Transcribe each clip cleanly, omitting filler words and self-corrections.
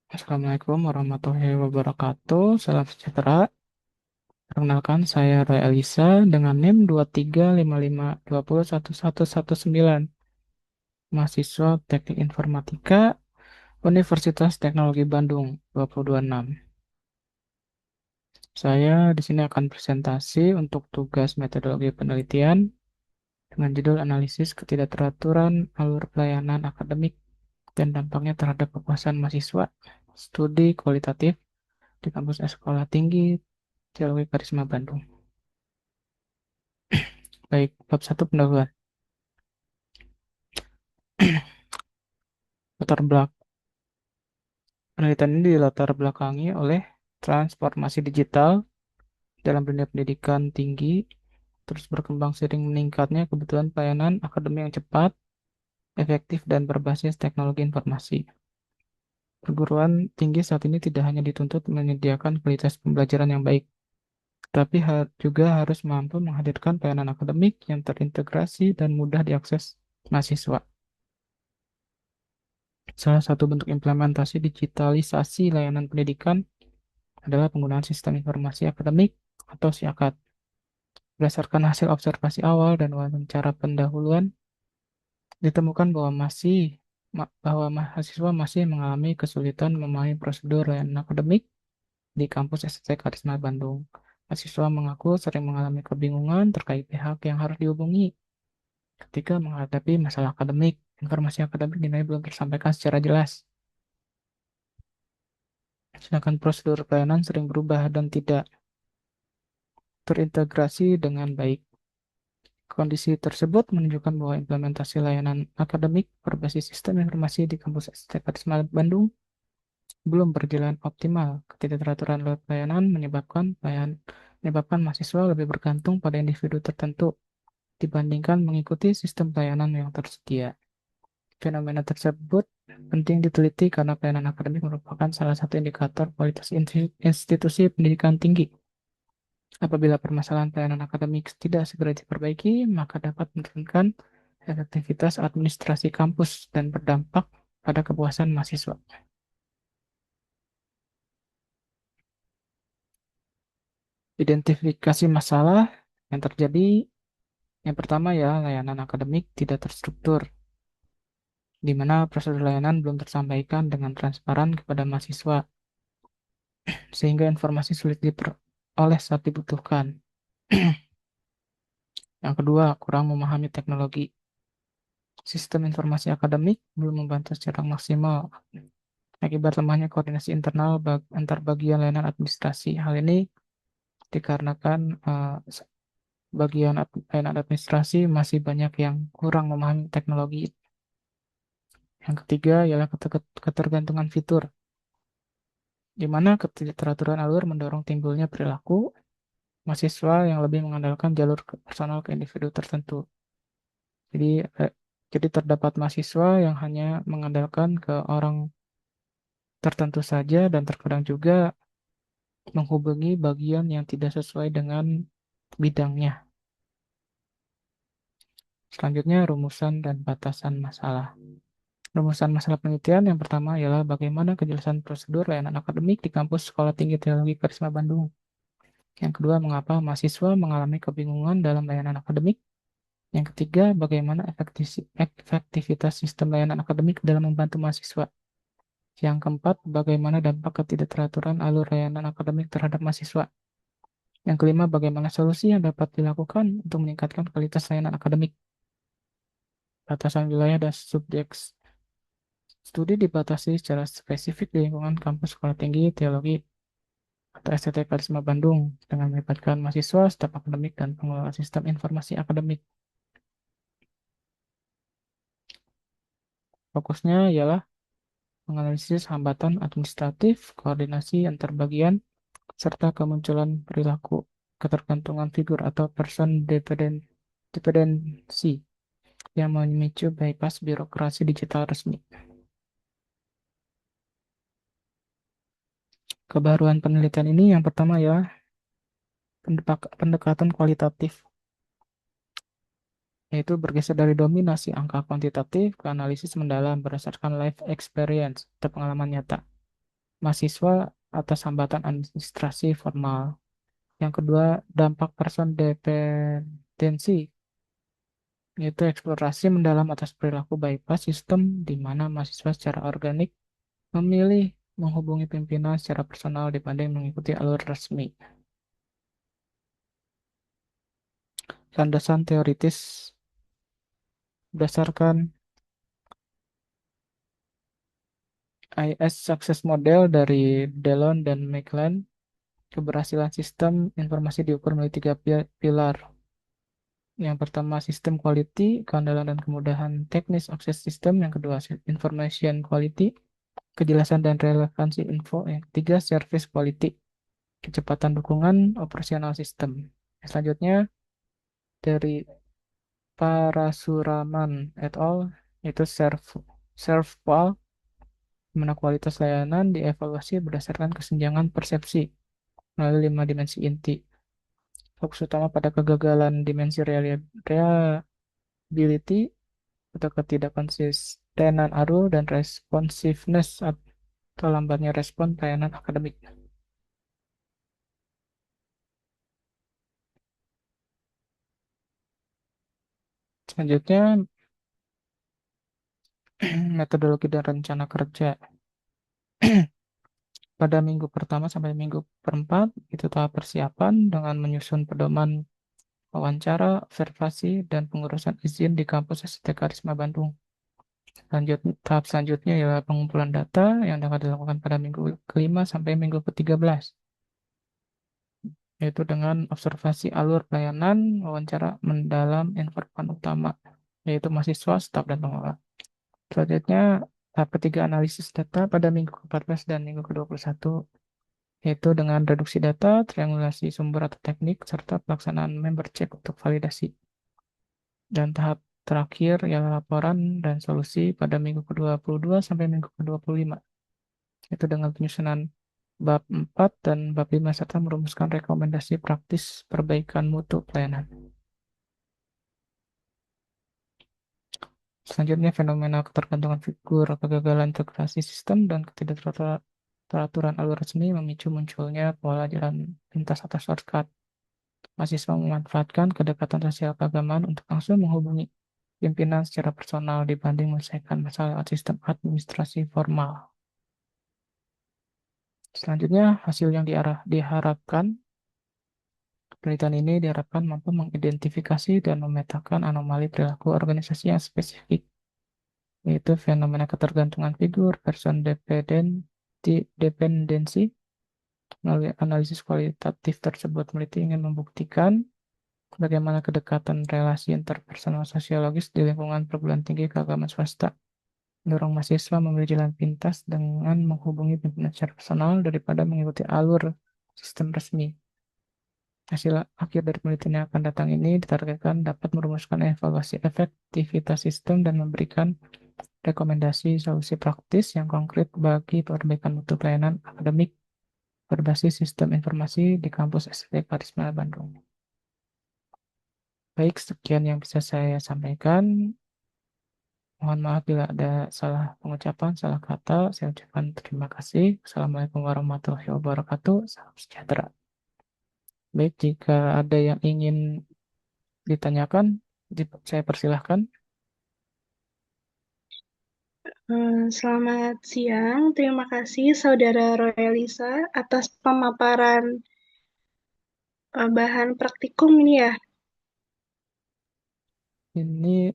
Assalamualaikum warahmatullahi wabarakatuh. Salam sejahtera. Perkenalkan, saya Roy Elisa dengan NIM 2355201119. Mahasiswa Teknik Informatika Universitas Teknologi Bandung 2026. Saya di sini akan presentasi untuk tugas metodologi penelitian dengan judul analisis ketidakteraturan alur pelayanan akademik dan dampaknya terhadap kepuasan mahasiswa. Studi kualitatif di kampus Sekolah Tinggi Teologi Karisma Bandung. Baik, bab 1 pendahuluan. Latar belakang penelitian ini dilatar belakangi oleh transformasi digital dalam dunia pendidikan tinggi, terus berkembang sering meningkatnya kebutuhan pelayanan akademik yang cepat, efektif, dan berbasis teknologi informasi. Perguruan tinggi saat ini tidak hanya dituntut menyediakan kualitas pembelajaran yang baik, tapi juga harus mampu menghadirkan pelayanan akademik yang terintegrasi dan mudah diakses mahasiswa. Salah satu bentuk implementasi digitalisasi layanan pendidikan adalah penggunaan sistem informasi akademik atau SIAKAD. Berdasarkan hasil observasi awal dan wawancara pendahuluan, ditemukan bahwa mahasiswa masih mengalami kesulitan memahami prosedur layanan akademik di kampus STT Karisma Bandung. Mahasiswa mengaku sering mengalami kebingungan terkait pihak yang harus dihubungi ketika menghadapi masalah akademik. Informasi akademik dinilai belum tersampaikan secara jelas. Sedangkan prosedur pelayanan sering berubah dan tidak terintegrasi dengan baik. Kondisi tersebut menunjukkan bahwa implementasi layanan akademik berbasis sistem informasi di kampus STT Karisma Bandung belum berjalan optimal. Ketidakteraturan pelayanan menyebabkan mahasiswa lebih bergantung pada individu tertentu dibandingkan mengikuti sistem pelayanan yang tersedia. Fenomena tersebut penting diteliti karena pelayanan akademik merupakan salah satu indikator kualitas institusi pendidikan tinggi. Apabila permasalahan pelayanan akademik tidak segera diperbaiki, maka dapat menurunkan efektivitas administrasi kampus dan berdampak pada kepuasan mahasiswa. Identifikasi masalah yang terjadi, yang pertama ya, layanan akademik tidak terstruktur, di mana prosedur layanan belum tersampaikan dengan transparan kepada mahasiswa, sehingga informasi sulit diperoleh saat dibutuhkan. Yang kedua, kurang memahami teknologi. Sistem informasi akademik belum membantu secara maksimal akibat lemahnya koordinasi internal antar bagian layanan administrasi. Hal ini dikarenakan bagian layanan administrasi masih banyak yang kurang memahami teknologi. Yang ketiga ialah ketergantungan fitur, di mana ketidakteraturan alur mendorong timbulnya perilaku mahasiswa yang lebih mengandalkan jalur personal ke individu tertentu. Jadi, jadi terdapat mahasiswa yang hanya mengandalkan ke orang tertentu saja dan terkadang juga menghubungi bagian yang tidak sesuai dengan bidangnya. Selanjutnya, rumusan dan batasan masalah. Rumusan masalah penelitian yang pertama ialah bagaimana kejelasan prosedur layanan akademik di kampus Sekolah Tinggi Teologi Karisma Bandung. Yang kedua, mengapa mahasiswa mengalami kebingungan dalam layanan akademik. Yang ketiga, bagaimana efektivitas sistem layanan akademik dalam membantu mahasiswa. Yang keempat, bagaimana dampak ketidakteraturan alur layanan akademik terhadap mahasiswa. Yang kelima, bagaimana solusi yang dapat dilakukan untuk meningkatkan kualitas layanan akademik. Batasan wilayah dan subjek studi dibatasi secara spesifik di lingkungan kampus Sekolah Tinggi Teologi atau STT Karisma Bandung dengan melibatkan mahasiswa, staf akademik, dan pengelola sistem informasi akademik. Fokusnya ialah menganalisis hambatan administratif, koordinasi antar bagian, serta kemunculan perilaku ketergantungan figur atau person dependency yang memicu bypass birokrasi digital resmi. Kebaruan penelitian ini yang pertama ya, pendekatan kualitatif, yaitu bergeser dari dominasi angka kuantitatif ke analisis mendalam berdasarkan life experience atau pengalaman nyata. mahasiswa atas hambatan administrasi formal. Yang kedua, dampak person dependensi, yaitu eksplorasi mendalam atas perilaku bypass sistem di mana mahasiswa secara organik memilih menghubungi pimpinan secara personal dibanding mengikuti alur resmi. Landasan teoritis berdasarkan IS Success Model dari Delon dan McLean, keberhasilan sistem informasi diukur melalui tiga pilar. Yang pertama, sistem quality, keandalan dan kemudahan teknis akses sistem. Yang kedua, information quality, kejelasan dan relevansi info. Yang ketiga, service quality, kecepatan dukungan operasional sistem. Selanjutnya, dari Parasuraman et al. Itu ServQual, di mana kualitas layanan dievaluasi berdasarkan kesenjangan persepsi melalui 5 dimensi inti. Fokus utama pada kegagalan dimensi reliability atau ketidakkonsistenan arus dan responsiveness atau lambatnya respon pelayanan akademik. Selanjutnya, metodologi dan rencana kerja. Pada minggu pertama sampai minggu perempat, itu tahap persiapan dengan menyusun pedoman wawancara, observasi, dan pengurusan izin di kampus STK Karisma Bandung. Tahap selanjutnya ialah pengumpulan data yang dapat dilakukan pada minggu kelima sampai minggu ke-13, yaitu dengan observasi alur pelayanan, wawancara mendalam informan utama, yaitu mahasiswa, staf, dan pengelola. Selanjutnya, tahap ketiga analisis data pada minggu ke-14 dan minggu ke-21, yaitu dengan reduksi data, triangulasi sumber atau teknik, serta pelaksanaan member check untuk validasi. Dan tahap terakhir ialah laporan dan solusi pada minggu ke-22 sampai minggu ke-25, yaitu dengan penyusunan bab 4 dan bab 5 serta merumuskan rekomendasi praktis perbaikan mutu pelayanan. Selanjutnya, fenomena ketergantungan figur, kegagalan integrasi sistem, dan ketidakteraturan alur resmi memicu munculnya pola jalan pintas atau shortcut. Mahasiswa memanfaatkan kedekatan sosial keagamaan untuk langsung menghubungi pimpinan secara personal dibanding menyelesaikan masalah lewat sistem administrasi formal. Selanjutnya, hasil yang diharapkan, penelitian ini diharapkan mampu mengidentifikasi dan memetakan anomali perilaku organisasi yang spesifik, yaitu fenomena ketergantungan figur, person dependensi. Melalui analisis kualitatif tersebut, peneliti ingin membuktikan bagaimana kedekatan relasi interpersonal sosiologis di lingkungan perguruan tinggi keagamaan swasta mendorong mahasiswa memilih jalan pintas dengan menghubungi pimpinan secara personal daripada mengikuti alur sistem resmi. Hasil akhir dari penelitian yang akan datang ini ditargetkan dapat merumuskan evaluasi efektivitas sistem dan memberikan rekomendasi solusi praktis yang konkret bagi perbaikan mutu pelayanan akademik berbasis sistem informasi di kampus STK Karisma Bandung. Baik, sekian yang bisa saya sampaikan. Mohon maaf bila ada salah pengucapan, salah kata. Saya ucapkan terima kasih. Assalamualaikum warahmatullahi wabarakatuh. Salam sejahtera. Baik, jika ada yang ingin ditanyakan, saya persilahkan. Selamat siang, terima kasih Saudara Royalisa atas pemaparan bahan praktikum ini ya. Ini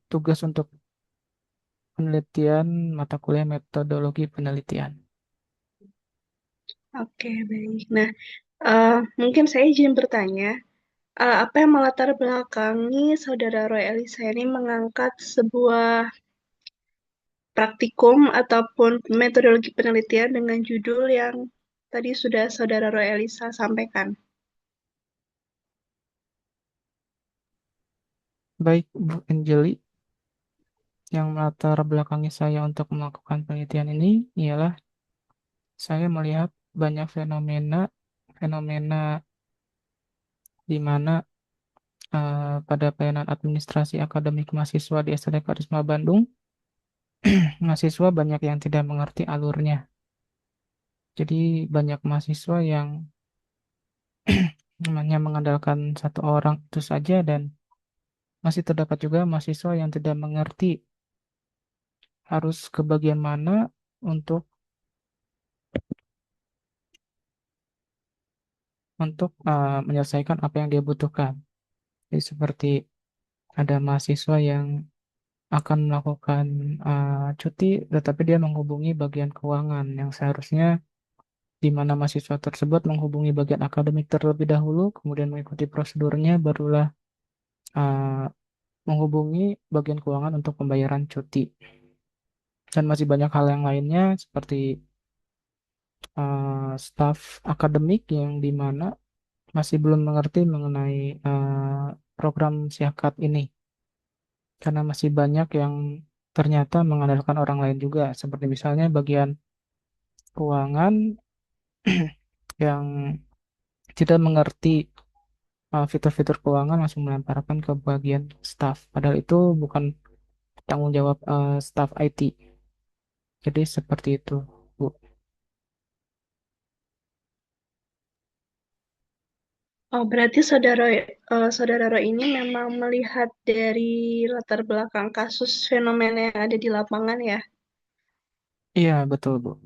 tugas untuk penelitian mata kuliah metodologi penelitian. Oke, baik. Nah, mungkin saya izin bertanya, apa yang melatar belakangi Saudara Royalisa ini mengangkat sebuah praktikum ataupun metodologi penelitian dengan judul yang tadi sudah Saudara Royalisa sampaikan? Baik, Bu Anjeli, yang melatar belakangi saya untuk melakukan penelitian ini ialah saya melihat banyak fenomena di mana pada pelayanan administrasi akademik mahasiswa di STK Karisma Bandung, mahasiswa banyak yang tidak mengerti alurnya. Jadi banyak mahasiswa yang hanya mengandalkan satu orang itu saja dan masih terdapat juga mahasiswa yang tidak mengerti harus ke bagian mana untuk menyelesaikan apa yang dia butuhkan. Jadi seperti ada mahasiswa yang akan melakukan cuti, tetapi dia menghubungi bagian keuangan yang seharusnya di mana mahasiswa tersebut menghubungi bagian akademik terlebih dahulu, kemudian mengikuti prosedurnya, barulah uh, menghubungi bagian keuangan untuk pembayaran cuti. Dan masih banyak hal yang lainnya seperti staf akademik yang di mana masih belum mengerti mengenai program Siakat ini. Karena masih banyak yang ternyata mengandalkan orang lain juga, seperti misalnya bagian keuangan yang tidak mengerti fitur-fitur keuangan langsung melemparkan ke bagian staff. Padahal itu bukan tanggung jawab staff IT. Jadi seperti itu, Bu. Oh, berarti saudara Roy ini memang melihat dari latar belakang kasus fenomena yang ada di lapangan ya. Iya, betul, Bu.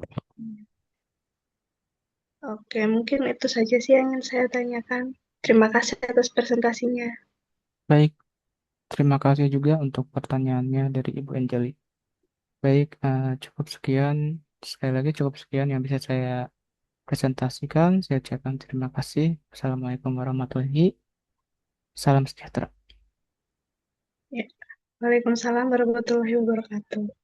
Oke, mungkin itu saja sih yang ingin saya tanyakan. Terima kasih atas presentasinya. Baik, terima kasih juga untuk pertanyaannya dari Ibu Anjali. Baik, cukup sekian. Sekali lagi cukup sekian yang bisa saya presentasikan. Saya ucapkan terima kasih. Assalamualaikum warahmatullahi wabarakatuh. Salam sejahtera. Ya. Waalaikumsalam warahmatullahi wabarakatuh.